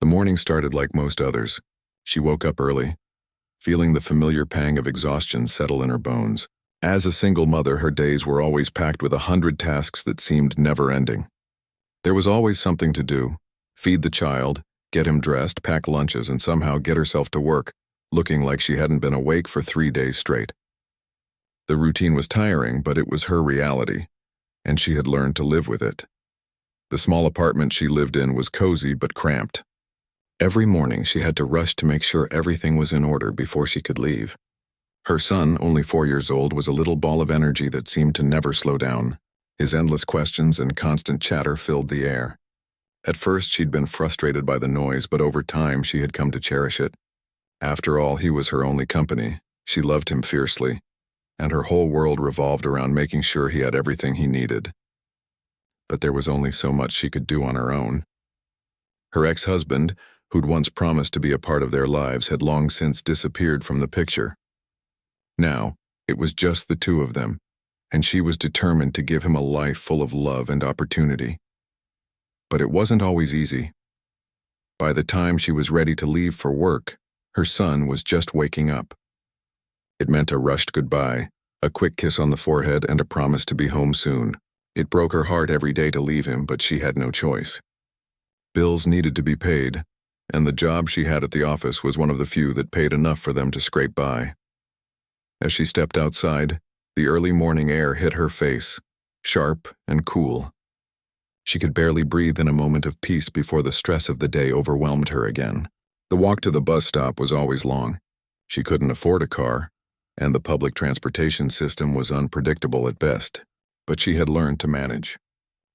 The morning started like most others. She woke up early, feeling the familiar pang of exhaustion settle in her bones. As a single mother, her days were always packed with 100 tasks that seemed never-ending. There was always something to do: feed the child, get him dressed, pack lunches, and somehow get herself to work, looking like she hadn't been awake for 3 days straight. The routine was tiring, but it was her reality, and she had learned to live with it. The small apartment she lived in was cozy but cramped. Every morning she had to rush to make sure everything was in order before she could leave. Her son, only 4 years old, was a little ball of energy that seemed to never slow down. His endless questions and constant chatter filled the air. At first she'd been frustrated by the noise, but over time she had come to cherish it. After all, he was her only company. She loved him fiercely, and her whole world revolved around making sure he had everything he needed. But there was only so much she could do on her own. Her ex-husband, who'd once promised to be a part of their lives, had long since disappeared from the picture. Now, it was just the two of them, and she was determined to give him a life full of love and opportunity. But it wasn't always easy. By the time she was ready to leave for work, her son was just waking up. It meant a rushed goodbye, a quick kiss on the forehead, and a promise to be home soon. It broke her heart every day to leave him, but she had no choice. Bills needed to be paid, and the job she had at the office was one of the few that paid enough for them to scrape by. As she stepped outside, the early morning air hit her face, sharp and cool. She could barely breathe in a moment of peace before the stress of the day overwhelmed her again. The walk to the bus stop was always long. She couldn't afford a car, and the public transportation system was unpredictable at best, but she had learned to manage.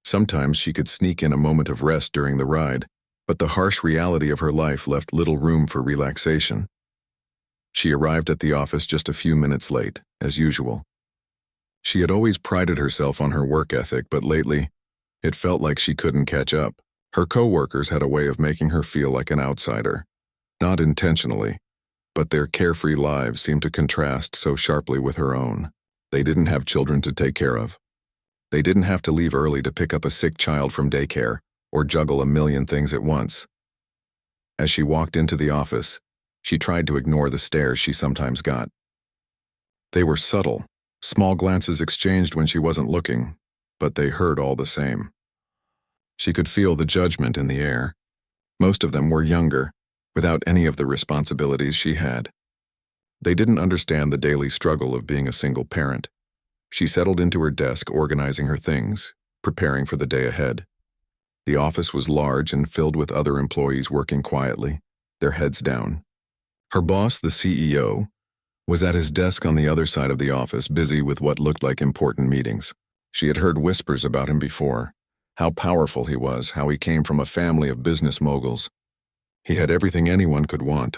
Sometimes she could sneak in a moment of rest during the ride, but the harsh reality of her life left little room for relaxation. She arrived at the office just a few minutes late, as usual. She had always prided herself on her work ethic, but lately, it felt like she couldn't catch up. Her coworkers had a way of making her feel like an outsider. Not intentionally, but their carefree lives seemed to contrast so sharply with her own. They didn't have children to take care of. They didn't have to leave early to pick up a sick child from daycare, or juggle a million things at once. As she walked into the office, she tried to ignore the stares she sometimes got. They were subtle, small glances exchanged when she wasn't looking, but they hurt all the same. She could feel the judgment in the air. Most of them were younger, without any of the responsibilities she had. They didn't understand the daily struggle of being a single parent. She settled into her desk, organizing her things, preparing for the day ahead. The office was large and filled with other employees working quietly, their heads down. Her boss, the CEO, was at his desk on the other side of the office, busy with what looked like important meetings. She had heard whispers about him before, how powerful he was, how he came from a family of business moguls. He had everything anyone could want.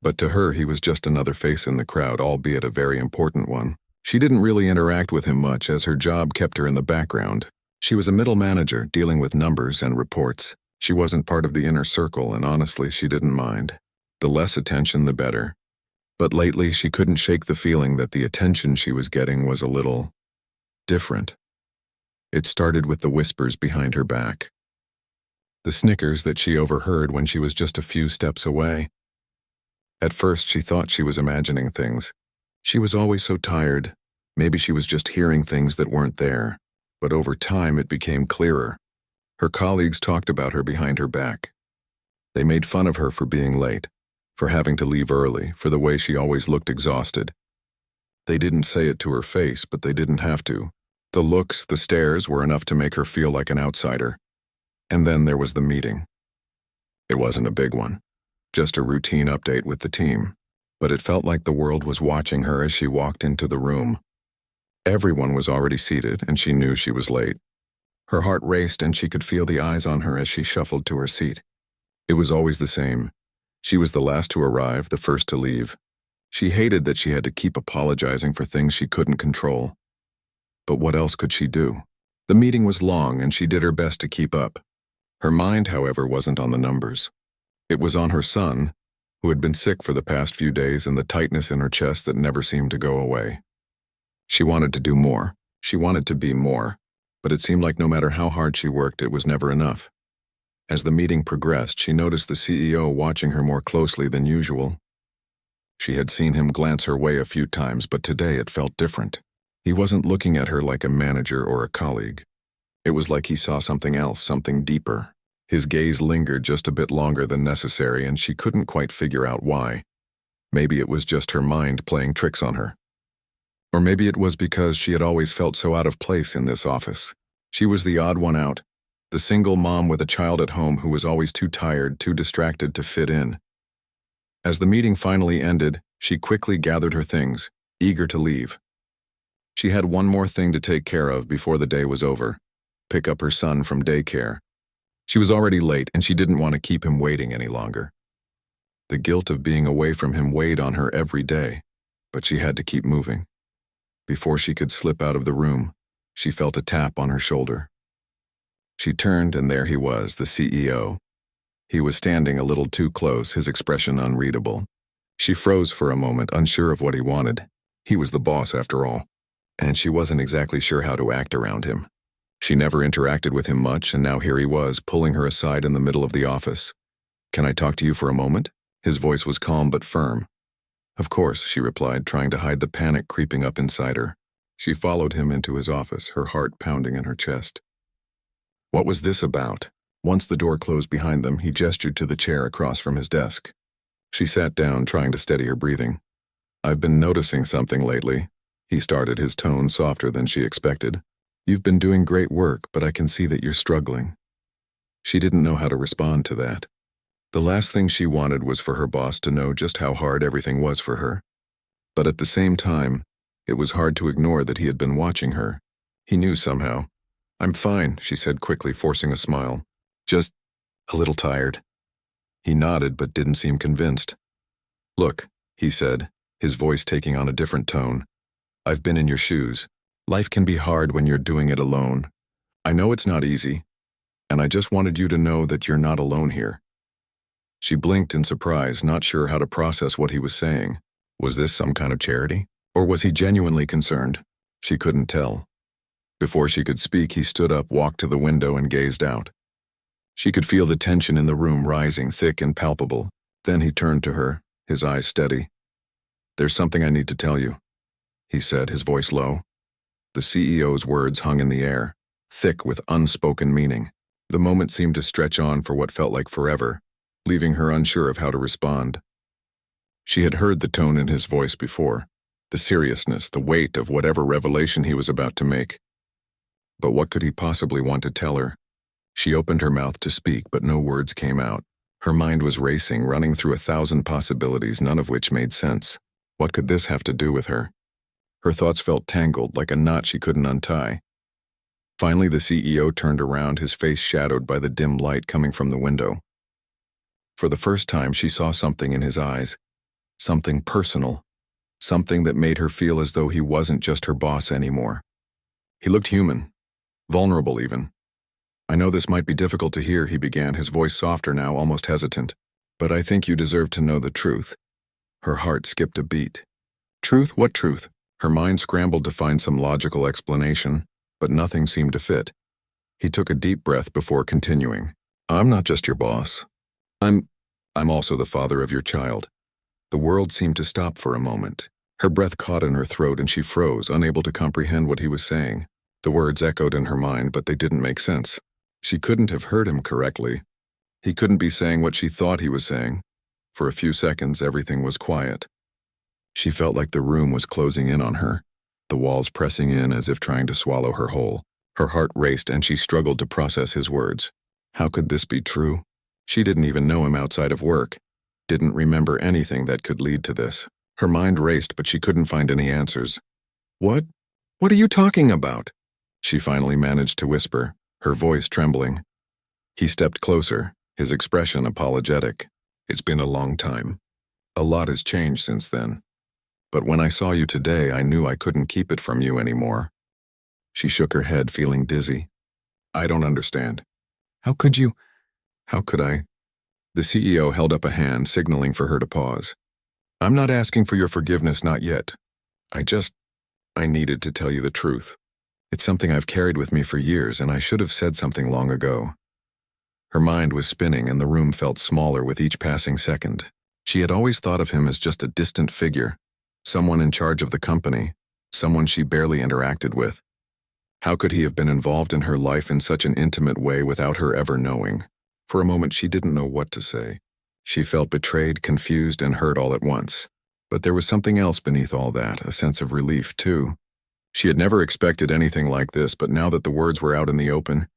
But to her, he was just another face in the crowd, albeit a very important one. She didn't really interact with him much, as her job kept her in the background. She was a middle manager, dealing with numbers and reports. She wasn't part of the inner circle, and honestly, she didn't mind. The less attention, the better. But lately, she couldn't shake the feeling that the attention she was getting was a little different. It started with the whispers behind her back. The snickers that she overheard when she was just a few steps away. At first, she thought she was imagining things. She was always so tired. Maybe she was just hearing things that weren't there. But over time, it became clearer. Her colleagues talked about her behind her back. They made fun of her for being late, for having to leave early, for the way she always looked exhausted. They didn't say it to her face, but they didn't have to. The looks, the stares were enough to make her feel like an outsider. And then there was the meeting. It wasn't a big one, just a routine update with the team, but it felt like the world was watching her as she walked into the room. Everyone was already seated, and she knew she was late. Her heart raced, and she could feel the eyes on her as she shuffled to her seat. It was always the same. She was the last to arrive, the first to leave. She hated that she had to keep apologizing for things she couldn't control. But what else could she do? The meeting was long, and she did her best to keep up. Her mind, however, wasn't on the numbers. It was on her son, who had been sick for the past few days, and the tightness in her chest that never seemed to go away. She wanted to do more. She wanted to be more. But it seemed like no matter how hard she worked, it was never enough. As the meeting progressed, she noticed the CEO watching her more closely than usual. She had seen him glance her way a few times, but today it felt different. He wasn't looking at her like a manager or a colleague. It was like he saw something else, something deeper. His gaze lingered just a bit longer than necessary, and she couldn't quite figure out why. Maybe it was just her mind playing tricks on her. Or maybe it was because she had always felt so out of place in this office. She was the odd one out, the single mom with a child at home who was always too tired, too distracted to fit in. As the meeting finally ended, she quickly gathered her things, eager to leave. She had one more thing to take care of before the day was over: pick up her son from daycare. She was already late, and she didn't want to keep him waiting any longer. The guilt of being away from him weighed on her every day, but she had to keep moving. Before she could slip out of the room, she felt a tap on her shoulder. She turned, and there he was, the CEO. He was standing a little too close, his expression unreadable. She froze for a moment, unsure of what he wanted. He was the boss, after all, and she wasn't exactly sure how to act around him. She never interacted with him much, and now here he was, pulling her aside in the middle of the office. "Can I talk to you for a moment?" His voice was calm but firm. "Of course," she replied, trying to hide the panic creeping up inside her. She followed him into his office, her heart pounding in her chest. What was this about? Once the door closed behind them, he gestured to the chair across from his desk. She sat down, trying to steady her breathing. "I've been noticing something lately," he started, his tone softer than she expected. "You've been doing great work, but I can see that you're struggling." She didn't know how to respond to that. The last thing she wanted was for her boss to know just how hard everything was for her. But at the same time, it was hard to ignore that he had been watching her. He knew somehow. "I'm fine," she said quickly, forcing a smile. "Just a little tired." He nodded but didn't seem convinced. "Look," he said, his voice taking on a different tone. "I've been in your shoes. Life can be hard when you're doing it alone. I know it's not easy, and I just wanted you to know that you're not alone here." She blinked in surprise, not sure how to process what he was saying. Was this some kind of charity? Or was he genuinely concerned? She couldn't tell. Before she could speak, he stood up, walked to the window, and gazed out. She could feel the tension in the room rising, thick and palpable. Then he turned to her, his eyes steady. "There's something I need to tell you," he said, his voice low. The CEO's words hung in the air, thick with unspoken meaning. The moment seemed to stretch on for what felt like forever, leaving her unsure of how to respond. She had heard the tone in his voice before, the seriousness, the weight of whatever revelation he was about to make. But what could he possibly want to tell her? She opened her mouth to speak, but no words came out. Her mind was racing, running through 1,000 possibilities, none of which made sense. What could this have to do with her? Her thoughts felt tangled, like a knot she couldn't untie. Finally, the CEO turned around, his face shadowed by the dim light coming from the window. For the first time, she saw something in his eyes, something personal, something that made her feel as though he wasn't just her boss anymore. He looked human, vulnerable even. "I know this might be difficult to hear," he began, his voice softer now, almost hesitant, "but I think you deserve to know the truth." Her heart skipped a beat. Truth? What truth? Her mind scrambled to find some logical explanation, but nothing seemed to fit. He took a deep breath before continuing. "I'm not just your boss. I'm also the father of your child." The world seemed to stop for a moment. Her breath caught in her throat and she froze, unable to comprehend what he was saying. The words echoed in her mind, but they didn't make sense. She couldn't have heard him correctly. He couldn't be saying what she thought he was saying. For a few seconds, everything was quiet. She felt like the room was closing in on her, the walls pressing in as if trying to swallow her whole. Her heart raced and she struggled to process his words. How could this be true? She didn't even know him outside of work, didn't remember anything that could lead to this. Her mind raced, but she couldn't find any answers. What are you talking about?" she finally managed to whisper, her voice trembling. He stepped closer, his expression apologetic. "It's been a long time. A lot has changed since then. But when I saw you today, I knew I couldn't keep it from you anymore." She shook her head, feeling dizzy. "I don't understand. How could you? How could I?" The CEO held up a hand, signaling for her to pause. "I'm not asking for your forgiveness, not yet. I needed to tell you the truth. It's something I've carried with me for years, and I should have said something long ago." Her mind was spinning and the room felt smaller with each passing second. She had always thought of him as just a distant figure, someone in charge of the company, someone she barely interacted with. How could he have been involved in her life in such an intimate way without her ever knowing? For a moment she didn't know what to say. She felt betrayed, confused, and hurt all at once. But there was something else beneath all that, a sense of relief, too. She had never expected anything like this, but now that the words were out in the open,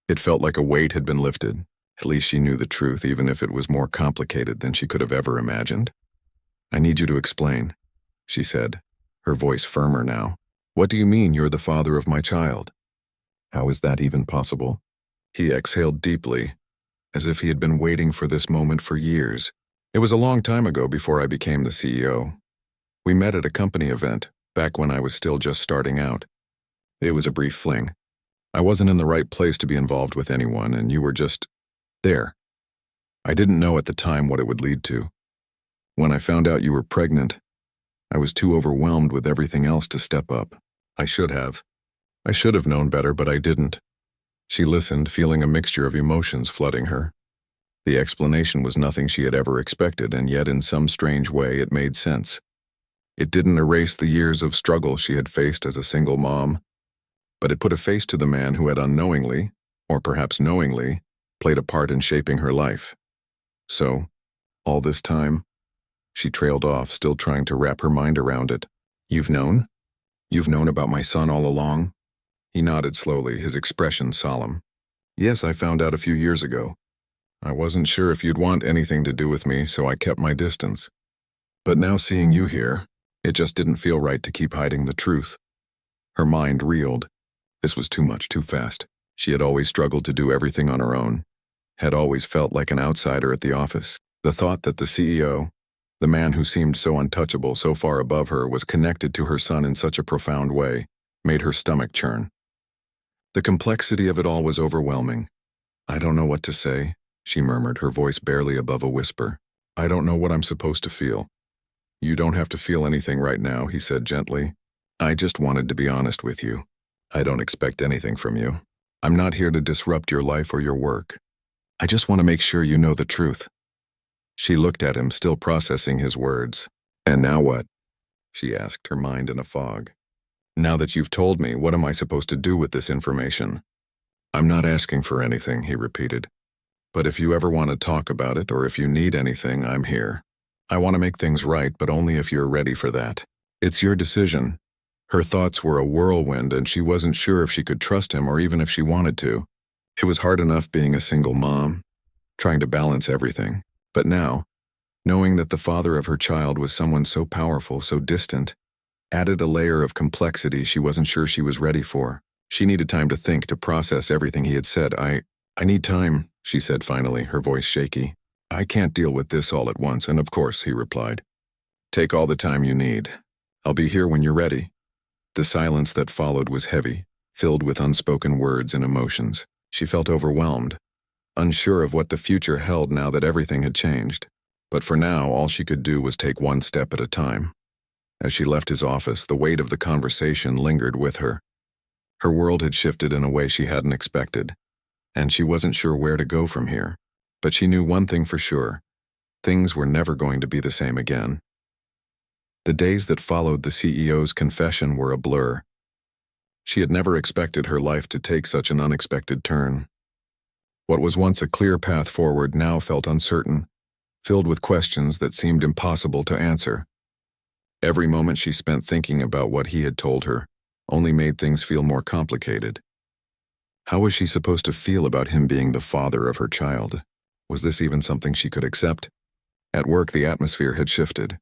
it felt like a weight had been lifted. At least she knew the truth, even if it was more complicated than she could have ever imagined. "I need you to explain," she said, her voice firmer now. "What do you mean you're the father of my child? How is that even possible?" He exhaled deeply, as if he had been waiting for this moment for years. "It was a long time ago before I became the CEO. We met at a company event, back when I was still just starting out. It was a brief fling. I wasn't in the right place to be involved with anyone, and you were just there. I didn't know at the time what it would lead to. When I found out you were pregnant, I was too overwhelmed with everything else to step up. I should have. I should have known better, but I didn't." She listened, feeling a mixture of emotions flooding her. The explanation was nothing she had ever expected, and yet in some strange way it made sense. It didn't erase the years of struggle she had faced as a single mom, but it put a face to the man who had unknowingly, or perhaps knowingly, played a part in shaping her life. "So, all this time?" She trailed off, still trying to wrap her mind around it. "You've known? You've known about my son all along?" He nodded slowly, his expression solemn. "Yes, I found out a few years ago. I wasn't sure if you'd want anything to do with me, so I kept my distance. But now seeing you here, it just didn't feel right to keep hiding the truth." Her mind reeled. This was too much, too fast. She had always struggled to do everything on her own, had always felt like an outsider at the office. The thought that the CEO, the man who seemed so untouchable, so far above her, was connected to her son in such a profound way, made her stomach churn. The complexity of it all was overwhelming. "I don't know what to say," she murmured, her voice barely above a whisper. "I don't know what I'm supposed to feel." "You don't have to feel anything right now," he said gently. "I just wanted to be honest with you. I don't expect anything from you. I'm not here to disrupt your life or your work. I just want to make sure you know the truth." She looked at him, still processing his words. "And now what?" she asked, her mind in a fog. "Now that you've told me, what am I supposed to do with this information?" "I'm not asking for anything," he repeated. "But if you ever want to talk about it, or if you need anything, I'm here. I want to make things right, but only if you're ready for that. It's your decision." Her thoughts were a whirlwind, and she wasn't sure if she could trust him or even if she wanted to. It was hard enough being a single mom, trying to balance everything. But now, knowing that the father of her child was someone so powerful, so distant, added a layer of complexity she wasn't sure she was ready for. She needed time to think, to process everything he had said. I need time," she said finally, her voice shaky. "I can't deal with this all at once," and of course, he replied. "Take all the time you need. I'll be here when you're ready." The silence that followed was heavy, filled with unspoken words and emotions. She felt overwhelmed, unsure of what the future held now that everything had changed. But for now, all she could do was take one step at a time. As she left his office, the weight of the conversation lingered with her. Her world had shifted in a way she hadn't expected, and she wasn't sure where to go from here. But she knew one thing for sure: things were never going to be the same again. The days that followed the CEO's confession were a blur. She had never expected her life to take such an unexpected turn. What was once a clear path forward now felt uncertain, filled with questions that seemed impossible to answer. Every moment she spent thinking about what he had told her only made things feel more complicated. How was she supposed to feel about him being the father of her child? Was this even something she could accept? At work, the atmosphere had shifted.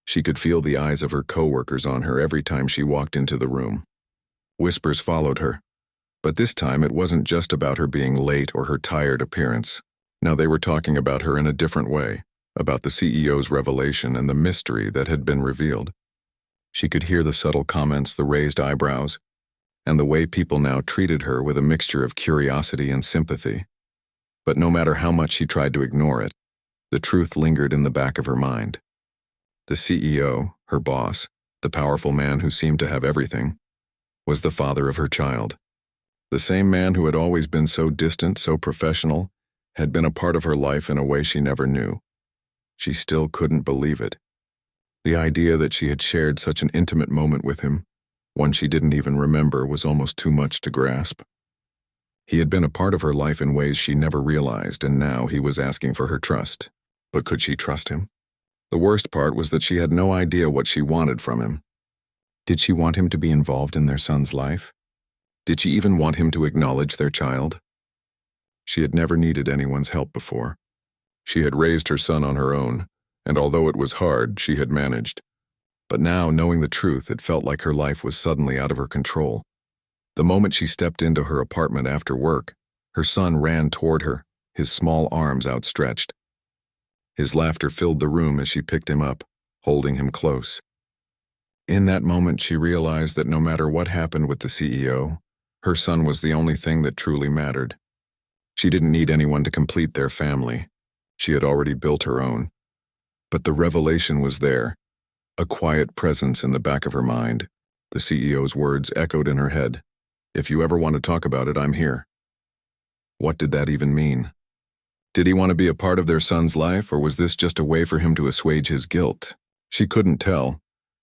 She could feel the eyes of her coworkers on her every time she walked into the room. Whispers followed her, but this time it wasn't just about her being late or her tired appearance. Now they were talking about her in a different way, about the CEO's revelation and the mystery that had been revealed. She could hear the subtle comments, the raised eyebrows, and the way people now treated her with a mixture of curiosity and sympathy. But no matter how much she tried to ignore it, the truth lingered in the back of her mind. The CEO, her boss, the powerful man who seemed to have everything, was the father of her child. The same man who had always been so distant, so professional, had been a part of her life in a way she never knew. She still couldn't believe it. The idea that she had shared such an intimate moment with him, one she didn't even remember, was almost too much to grasp. He had been a part of her life in ways she never realized, and now he was asking for her trust. But could she trust him? The worst part was that she had no idea what she wanted from him. Did she want him to be involved in their son's life? Did she even want him to acknowledge their child? She had never needed anyone's help before. She had raised her son on her own, and although it was hard, she had managed. But now, knowing the truth, it felt like her life was suddenly out of her control. The moment she stepped into her apartment after work, her son ran toward her, his small arms outstretched. His laughter filled the room as she picked him up, holding him close. In that moment, she realized that no matter what happened with the CEO, her son was the only thing that truly mattered. She didn't need anyone to complete their family. She had already built her own. But the revelation was there, a quiet presence in the back of her mind. The CEO's words echoed in her head. "If you ever want to talk about it, I'm here." What did that even mean? Did he want to be a part of their son's life, or was this just a way for him to assuage his guilt? She couldn't tell,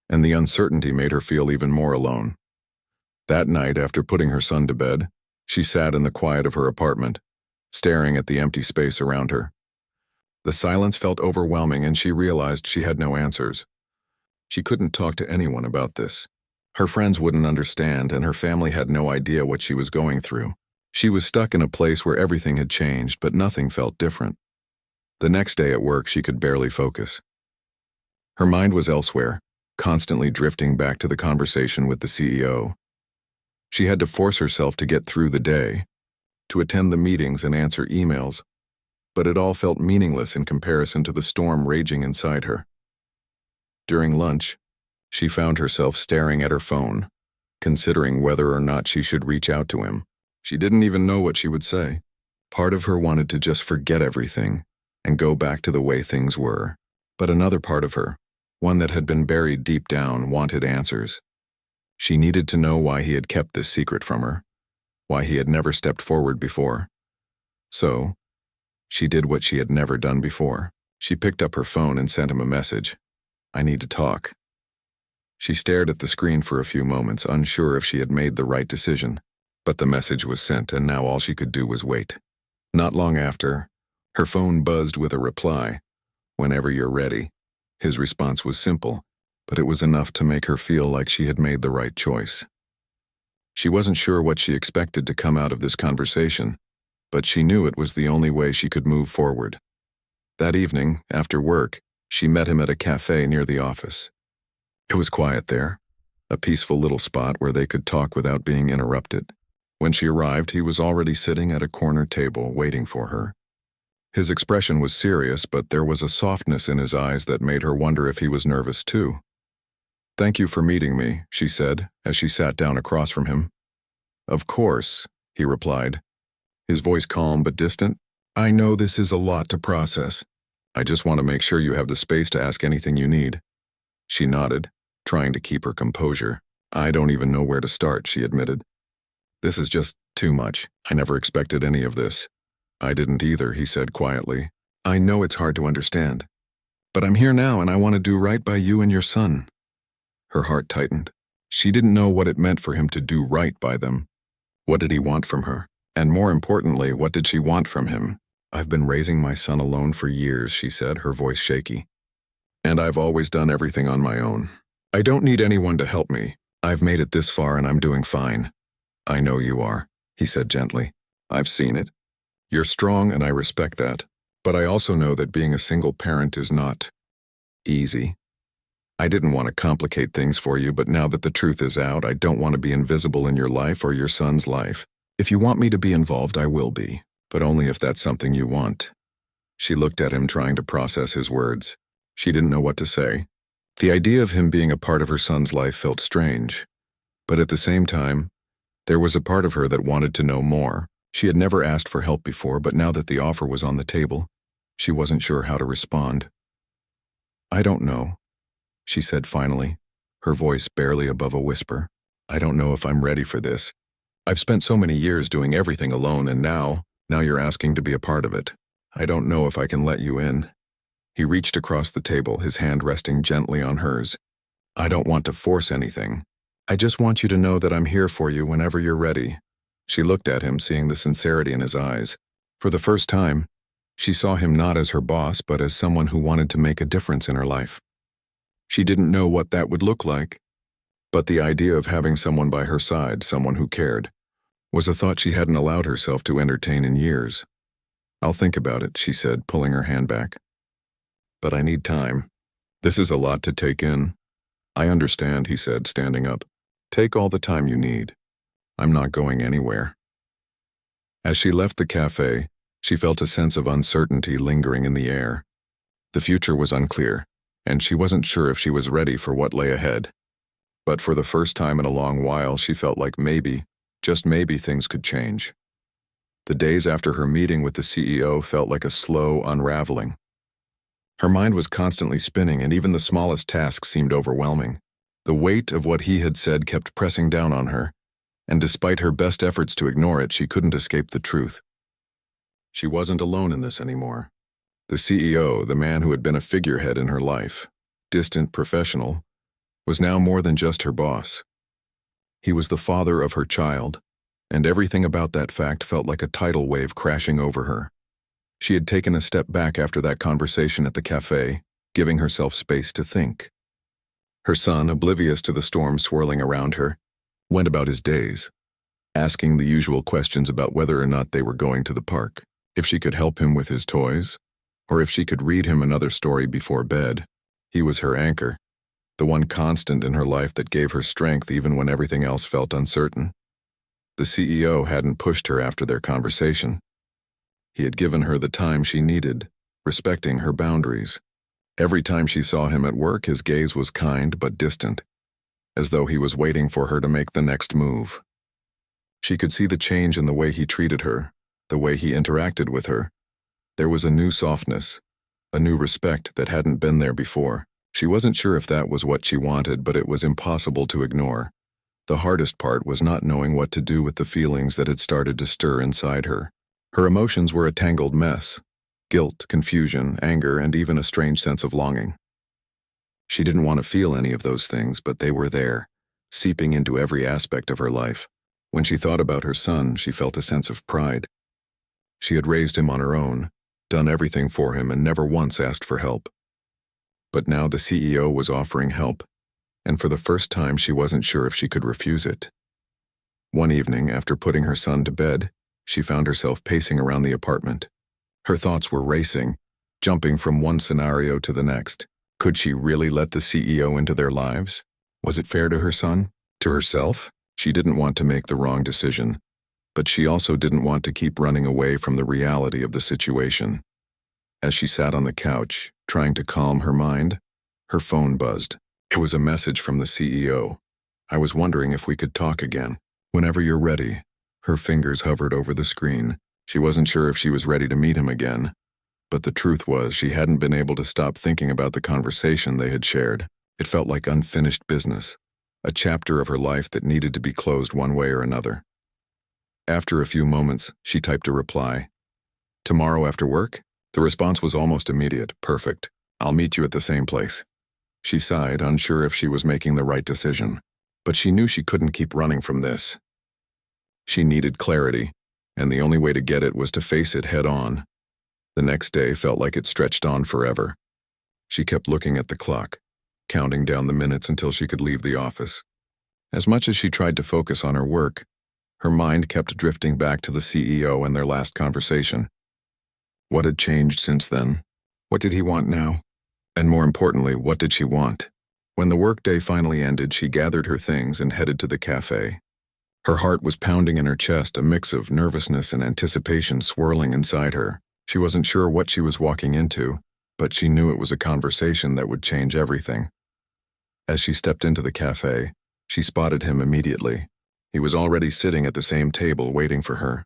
and the uncertainty made her feel even more alone. That night, after putting her son to bed, she sat in the quiet of her apartment, staring at the empty space around her. The silence felt overwhelming, and she realized she had no answers. She couldn't talk to anyone about this. Her friends wouldn't understand, and her family had no idea what she was going through. She was stuck in a place where everything had changed, but nothing felt different. The next day at work, she could barely focus. Her mind was elsewhere, constantly drifting back to the conversation with the CEO. She had to force herself to get through the day, to attend the meetings and answer emails, but it all felt meaningless in comparison to the storm raging inside her. During lunch, she found herself staring at her phone, considering whether or not she should reach out to him. She didn't even know what she would say. Part of her wanted to just forget everything and go back to the way things were, but another part of her, one that had been buried deep down, wanted answers. She needed to know why he had kept this secret from her, why he had never stepped forward before. So, she did what she had never done before. She picked up her phone and sent him a message. "I need to talk." She stared at the screen for a few moments, unsure if she had made the right decision. But the message was sent, and now all she could do was wait. Not long after, her phone buzzed with a reply. "Whenever you're ready." His response was simple, but it was enough to make her feel like she had made the right choice. She wasn't sure what she expected to come out of this conversation, but she knew it was the only way she could move forward. That evening, after work, she met him at a cafe near the office. It was quiet there, a peaceful little spot where they could talk without being interrupted. When she arrived, he was already sitting at a corner table waiting for her. His expression was serious, but there was a softness in his eyes that made her wonder if he was nervous too. "Thank you for meeting me," she said, as she sat down across from him. "Of course," he replied, his voice calm but distant. "I know this is a lot to process. I just want to make sure you have the space to ask anything you need." She nodded, trying to keep her composure. "I don't even know where to start," she admitted. "This is just too much. I never expected any of this." "I didn't either," he said quietly. "I know it's hard to understand. But I'm here now, and I want to do right by you and your son." Her heart tightened. She didn't know what it meant for him to do right by them. What did he want from her? And more importantly, what did she want from him? "I've been raising my son alone for years," she said, her voice shaky. "And I've always done everything on my own. I don't need anyone to help me. I've made it this far and I'm doing fine." "I know you are," he said gently. "I've seen it. You're strong and I respect that. But I also know that being a single parent is not easy. I didn't want to complicate things for you, but now that the truth is out, I don't want to be invisible in your life or your son's life. If you want me to be involved, I will be, but only if that's something you want." She looked at him, trying to process his words. She didn't know what to say. The idea of him being a part of her son's life felt strange, but at the same time, there was a part of her that wanted to know more. She had never asked for help before, but now that the offer was on the table, she wasn't sure how to respond. "I don't know," she said finally, her voice barely above a whisper. "I don't know if I'm ready for this. I've spent so many years doing everything alone, and now you're asking to be a part of it." I don't know if I can let you in. He reached across the table, his hand resting gently on hers. I don't want to force anything. I just want you to know that I'm here for you whenever you're ready. She looked at him, seeing the sincerity in his eyes. For the first time, she saw him not as her boss, but as someone who wanted to make a difference in her life. She didn't know what that would look like, but the idea of having someone by her side, someone who cared, was a thought she hadn't allowed herself to entertain in years. I'll think about it, she said, pulling her hand back. But I need time. This is a lot to take in. I understand, he said, standing up. Take all the time you need. I'm not going anywhere. As she left the cafe, she felt a sense of uncertainty lingering in the air. The future was unclear, and she wasn't sure if she was ready for what lay ahead. But for the first time in a long while, she felt like maybe, just maybe, things could change. The days after her meeting with the CEO felt like a slow unraveling. Her mind was constantly spinning, and even the smallest tasks seemed overwhelming. The weight of what he had said kept pressing down on her, and despite her best efforts to ignore it, she couldn't escape the truth. She wasn't alone in this anymore. The CEO, the man who had been a figurehead in her life, distant, professional, was now more than just her boss. He was the father of her child, and everything about that fact felt like a tidal wave crashing over her. She had taken a step back after that conversation at the cafe, giving herself space to think. Her son, oblivious to the storm swirling around her, went about his days, asking the usual questions about whether or not they were going to the park, if she could help him with his toys, or if she could read him another story before bed. He was her anchor, the one constant in her life that gave her strength even when everything else felt uncertain. The CEO hadn't pushed her after their conversation. He had given her the time she needed, respecting her boundaries. Every time she saw him at work, his gaze was kind but distant, as though he was waiting for her to make the next move. She could see the change in the way he treated her, the way he interacted with her. There was a new softness, a new respect that hadn't been there before. She wasn't sure if that was what she wanted, but it was impossible to ignore. The hardest part was not knowing what to do with the feelings that had started to stir inside her. Her emotions were a tangled mess: guilt, confusion, anger, and even a strange sense of longing. She didn't want to feel any of those things, but they were there, seeping into every aspect of her life. When she thought about her son, she felt a sense of pride. She had raised him on her own, done everything for him, and never once asked for help. But now the CEO was offering help, and for the first time she wasn't sure if she could refuse it. One evening, after putting her son to bed, she found herself pacing around the apartment. Her thoughts were racing, jumping from one scenario to the next. Could she really let the CEO into their lives? Was it fair to her son? To herself? She didn't want to make the wrong decision, but she also didn't want to keep running away from the reality of the situation. As she sat on the couch, trying to calm her mind, her phone buzzed. It was a message from the CEO. I was wondering if we could talk again. Whenever you're ready. Her fingers hovered over the screen. She wasn't sure if she was ready to meet him again, but the truth was she hadn't been able to stop thinking about the conversation they had shared. It felt like unfinished business, a chapter of her life that needed to be closed one way or another. After a few moments, she typed a reply. Tomorrow after work? The response was almost immediate. Perfect. I'll meet you at the same place. She sighed, unsure if she was making the right decision, but she knew she couldn't keep running from this. She needed clarity, and the only way to get it was to face it head on. The next day felt like it stretched on forever. She kept looking at the clock, counting down the minutes until she could leave the office. As much as she tried to focus on her work, her mind kept drifting back to the CEO and their last conversation. What had changed since then? What did he want now? And more importantly, what did she want? When the workday finally ended, she gathered her things and headed to the cafe. Her heart was pounding in her chest, a mix of nervousness and anticipation swirling inside her. She wasn't sure what she was walking into, but she knew it was a conversation that would change everything. As she stepped into the cafe, she spotted him immediately. He was already sitting at the same table waiting for her.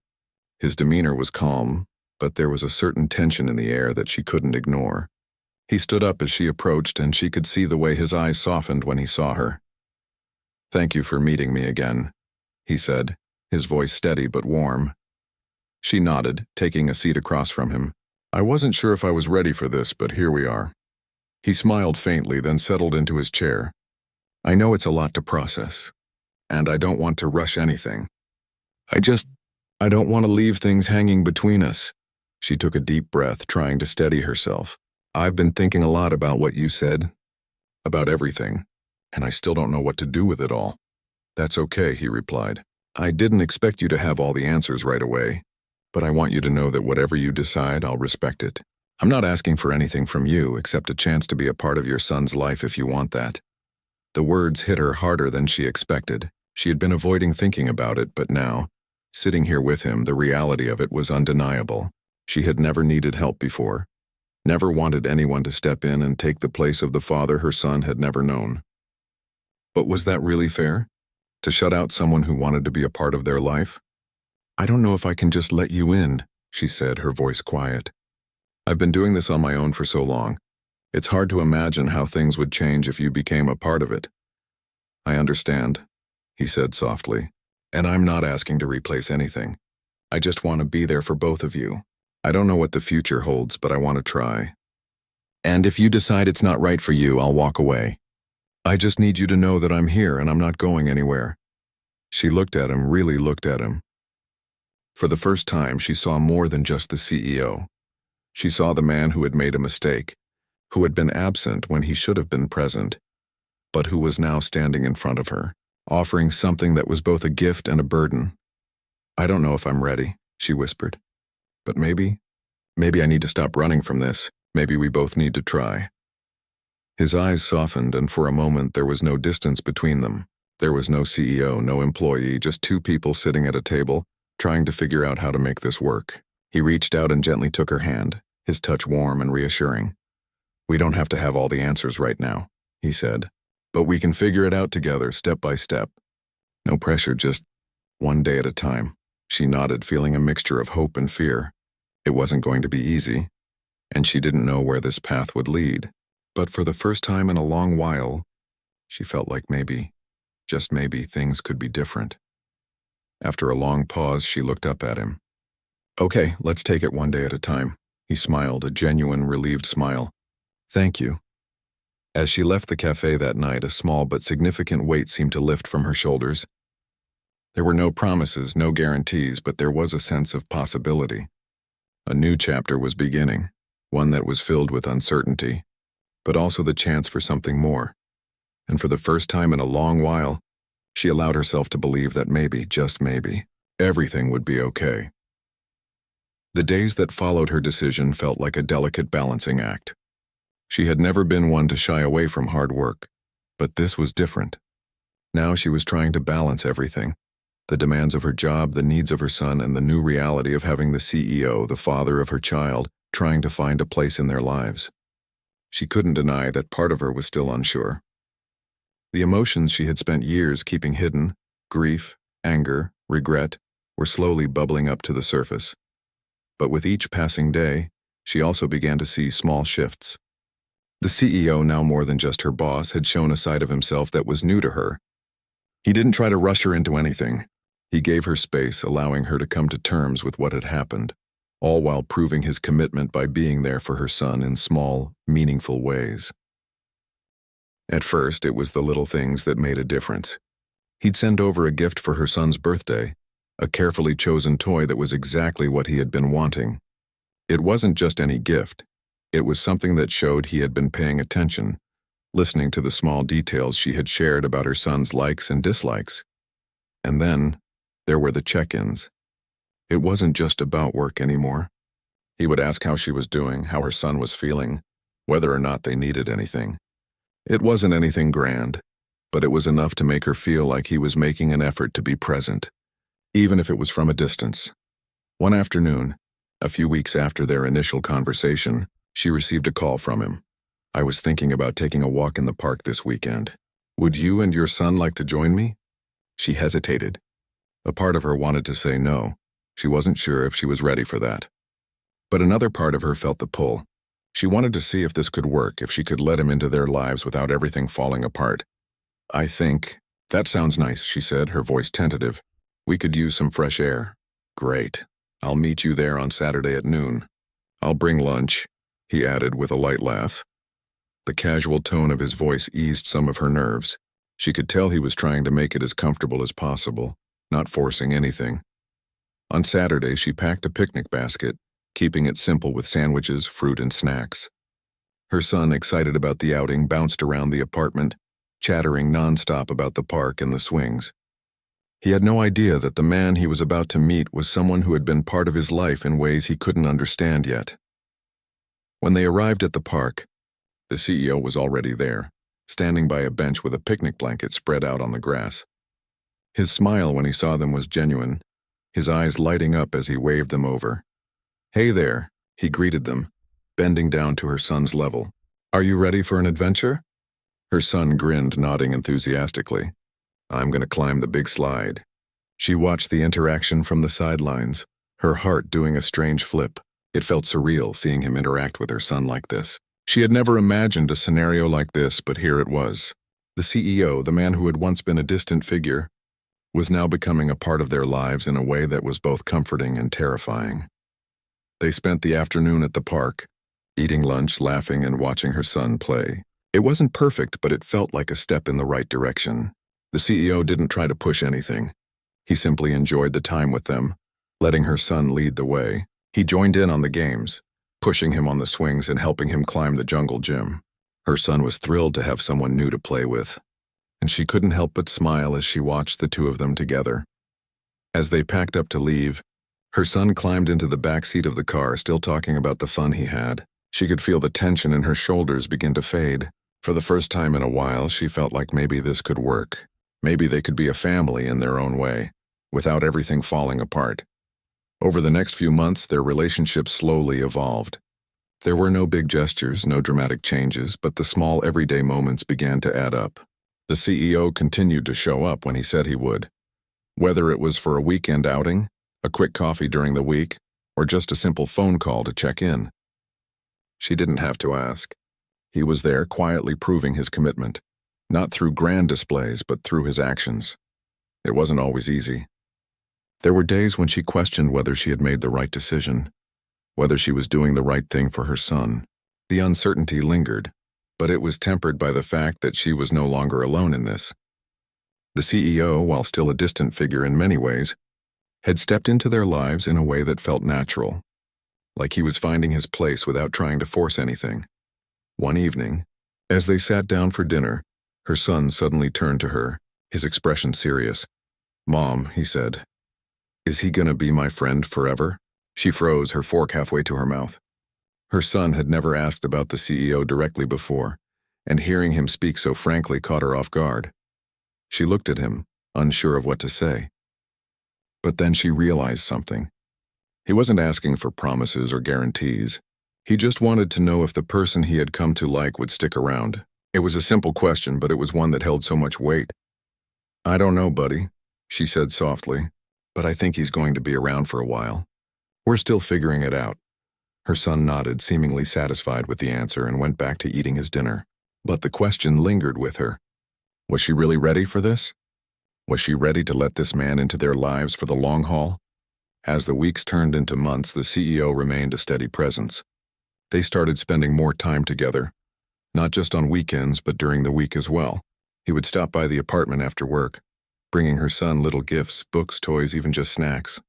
His demeanor was calm, but there was a certain tension in the air that she couldn't ignore. He stood up as she approached, and she could see the way his eyes softened when he saw her. "Thank you for meeting me again," he said, his voice steady but warm. She nodded, taking a seat across from him. I wasn't sure if I was ready for this, but here we are. He smiled faintly, then settled into his chair. I know it's a lot to process, and I don't want to rush anything. I don't want to leave things hanging between us. She took a deep breath, trying to steady herself. I've been thinking a lot about what you said, about everything, and I still don't know what to do with it all. That's okay, he replied. I didn't expect you to have all the answers right away, but I want you to know that whatever you decide, I'll respect it. I'm not asking for anything from you except a chance to be a part of your son's life if you want that. The words hit her harder than she expected. She had been avoiding thinking about it, but now, sitting here with him, the reality of it was undeniable. She had never needed help before, never wanted anyone to step in and take the place of the father her son had never known. But was that really fair? To shut out someone who wanted to be a part of their life? I don't know if I can just let you in, she said, her voice quiet. I've been doing this on my own for so long. It's hard to imagine how things would change if you became a part of it. I understand, he said softly, and I'm not asking to replace anything. I just want to be there for both of you. I don't know what the future holds, but I want to try. And if you decide it's not right for you, I'll walk away. I just need you to know that I'm here and I'm not going anywhere. She looked at him, really looked at him. For the first time, she saw more than just the CEO. She saw the man who had made a mistake, who had been absent when he should have been present, but who was now standing in front of her, offering something that was both a gift and a burden. I don't know if I'm ready, she whispered. But maybe I need to stop running from this. Maybe we both need to try. His eyes softened, and for a moment there was no distance between them. There was no CEO, no employee, just two people sitting at a table, trying to figure out how to make this work. He reached out and gently took her hand, his touch warm and reassuring. We don't have to have all the answers right now, he said, but we can figure it out together, step by step. No pressure, just one day at a time. She nodded, feeling a mixture of hope and fear. It wasn't going to be easy, and she didn't know where this path would lead. But for the first time in a long while, she felt like maybe, just maybe, things could be different. After a long pause, she looked up at him. Okay, let's take it one day at a time. He smiled, a genuine, relieved smile. Thank you. As she left the cafe that night, a small but significant weight seemed to lift from her shoulders. There were no promises, no guarantees, but there was a sense of possibility. A new chapter was beginning, one that was filled with uncertainty, but also the chance for something more. And for the first time in a long while, she allowed herself to believe that maybe, just maybe, everything would be okay. The days that followed her decision felt like a delicate balancing act. She had never been one to shy away from hard work, but this was different. Now she was trying to balance everything. The demands of her job, the needs of her son, and the new reality of having the CEO, the father of her child, trying to find a place in their lives. She couldn't deny that part of her was still unsure. The emotions she had spent years keeping hidden, grief, anger, regret, were slowly bubbling up to the surface. But with each passing day, she also began to see small shifts. The CEO, now more than just her boss, had shown a side of himself that was new to her. He didn't try to rush her into anything. He gave her space, allowing her to come to terms with what had happened, all while proving his commitment by being there for her son in small, meaningful ways. At first, it was the little things that made a difference. He'd send over a gift for her son's birthday, a carefully chosen toy that was exactly what he had been wanting. It wasn't just any gift. It was something that showed he had been paying attention, listening to the small details she had shared about her son's likes and dislikes. And then, there were the check-ins. It wasn't just about work anymore. He would ask how she was doing, how her son was feeling, whether or not they needed anything. It wasn't anything grand, but it was enough to make her feel like he was making an effort to be present, even if it was from a distance. One afternoon, a few weeks after their initial conversation, she received a call from him. I was thinking about taking a walk in the park this weekend. Would you and your son like to join me? She hesitated. A part of her wanted to say no. She wasn't sure if she was ready for that. But another part of her felt the pull. She wanted to see if this could work, if she could let him into their lives without everything falling apart. I think, that sounds nice, she said, her voice tentative. We could use some fresh air. Great. I'll meet you there on Saturday at noon. I'll bring lunch, he added with a light laugh. The casual tone of his voice eased some of her nerves. She could tell he was trying to make it as comfortable as possible, not forcing anything. On Saturday, she packed a picnic basket, keeping it simple with sandwiches, fruit, and snacks. Her son, excited about the outing, bounced around the apartment, chattering nonstop about the park and the swings. He had no idea that the man he was about to meet was someone who had been part of his life in ways he couldn't understand yet. When they arrived at the park, the CEO was already there, standing by a bench with a picnic blanket spread out on the grass. His smile when he saw them was genuine, his eyes lighting up as he waved them over. "Hey there," he greeted them, bending down to her son's level. "Are you ready for an adventure?" Her son grinned, nodding enthusiastically. "I'm going to climb the big slide." She watched the interaction from the sidelines, her heart doing a strange flip. It felt surreal seeing him interact with her son like this. She had never imagined a scenario like this, but here it was. The CEO, the man who had once been a distant figure, was now becoming a part of their lives in a way that was both comforting and terrifying. They spent the afternoon at the park, eating lunch, laughing, and watching her son play. It wasn't perfect, but it felt like a step in the right direction. The CEO didn't try to push anything. He simply enjoyed the time with them, letting her son lead the way. He joined in on the games, pushing him on the swings and helping him climb the jungle gym. Her son was thrilled to have someone new to play with, and she couldn't help but smile as she watched the two of them together. As they packed up to leave, her son climbed into the back seat of the car, still talking about the fun he had. She could feel the tension in her shoulders begin to fade. For the first time in a while, she felt like maybe this could work. Maybe they could be a family in their own way, without everything falling apart. Over the next few months, their relationship slowly evolved. There were no big gestures, no dramatic changes, but the small everyday moments began to add up. The CEO continued to show up when he said he would. Whether it was for a weekend outing, a quick coffee during the week, or just a simple phone call to check in. She didn't have to ask. He was there quietly proving his commitment, not through grand displays, but through his actions. It wasn't always easy. There were days when she questioned whether she had made the right decision, whether she was doing the right thing for her son. The uncertainty lingered, but it was tempered by the fact that she was no longer alone in this. The CEO, while still a distant figure in many ways, had stepped into their lives in a way that felt natural, like he was finding his place without trying to force anything. One evening, as they sat down for dinner, her son suddenly turned to her, his expression serious. "Mom," he said, "is he gonna be my friend forever?" She froze, her fork halfway to her mouth. Her son had never asked about the CEO directly before, and hearing him speak so frankly caught her off guard. She looked at him, unsure of what to say. But then she realized something. He wasn't asking for promises or guarantees. He just wanted to know if the person he had come to like would stick around. It was a simple question, but it was one that held so much weight. "I don't know, buddy," she said softly, "but I think he's going to be around for a while. We're still figuring it out." Her son nodded, seemingly satisfied with the answer, and went back to eating his dinner. But the question lingered with her. Was she really ready for this? Was she ready to let this man into their lives for the long haul? As the weeks turned into months, the CEO remained a steady presence. They started spending more time together, not just on weekends, but during the week as well. He would stop by the apartment after work, bringing her son little gifts, books, toys, even just snacks.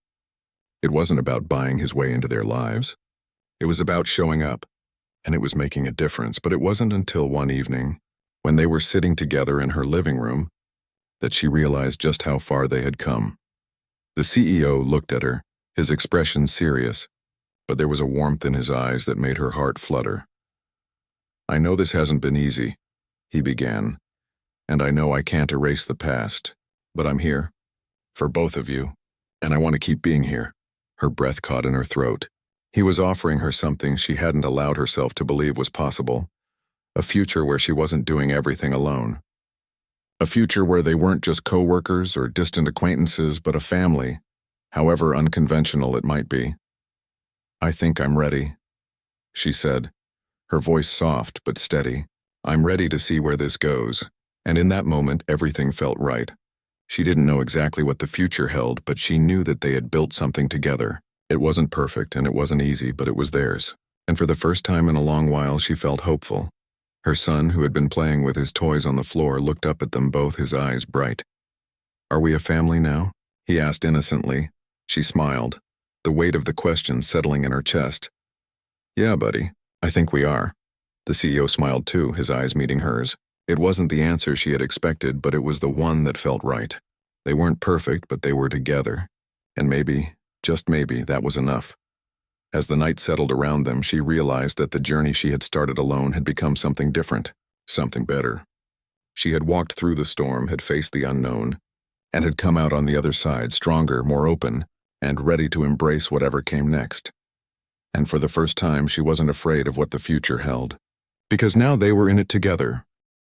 It wasn't about buying his way into their lives. It was about showing up, and it was making a difference. But it wasn't until one evening, when they were sitting together in her living room, that she realized just how far they had come. The CEO looked at her, his expression serious, but there was a warmth in his eyes that made her heart flutter. "I know this hasn't been easy," he began, "and I know I can't erase the past, but I'm here, for both of you, and I want to keep being here." Her breath caught in her throat. He was offering her something she hadn't allowed herself to believe was possible, a future where she wasn't doing everything alone. A future where they weren't just co-workers or distant acquaintances, but a family, however unconventional it might be. "I think I'm ready," she said, her voice soft but steady. "I'm ready to see where this goes." And in that moment, everything felt right. She didn't know exactly what the future held, but she knew that they had built something together, It wasn't perfect and it wasn't easy, but it was theirs. And for the first time in a long while, she felt hopeful. Her son, who had been playing with his toys on the floor, looked up at them both, his eyes bright. "Are we a family now?" he asked innocently. She smiled, the weight of the question settling in her chest. "Yeah, buddy, I think we are." The CEO smiled too, his eyes meeting hers. It wasn't the answer she had expected, but it was the one that felt right. They weren't perfect, but they were together. And maybe, just maybe, that was enough. As the night settled around them, she realized that the journey she had started alone had become something different, something better. She had walked through the storm, had faced the unknown, and had come out on the other side stronger, more open, and ready to embrace whatever came next. And for the first time, she wasn't afraid of what the future held. Because now they were in it together,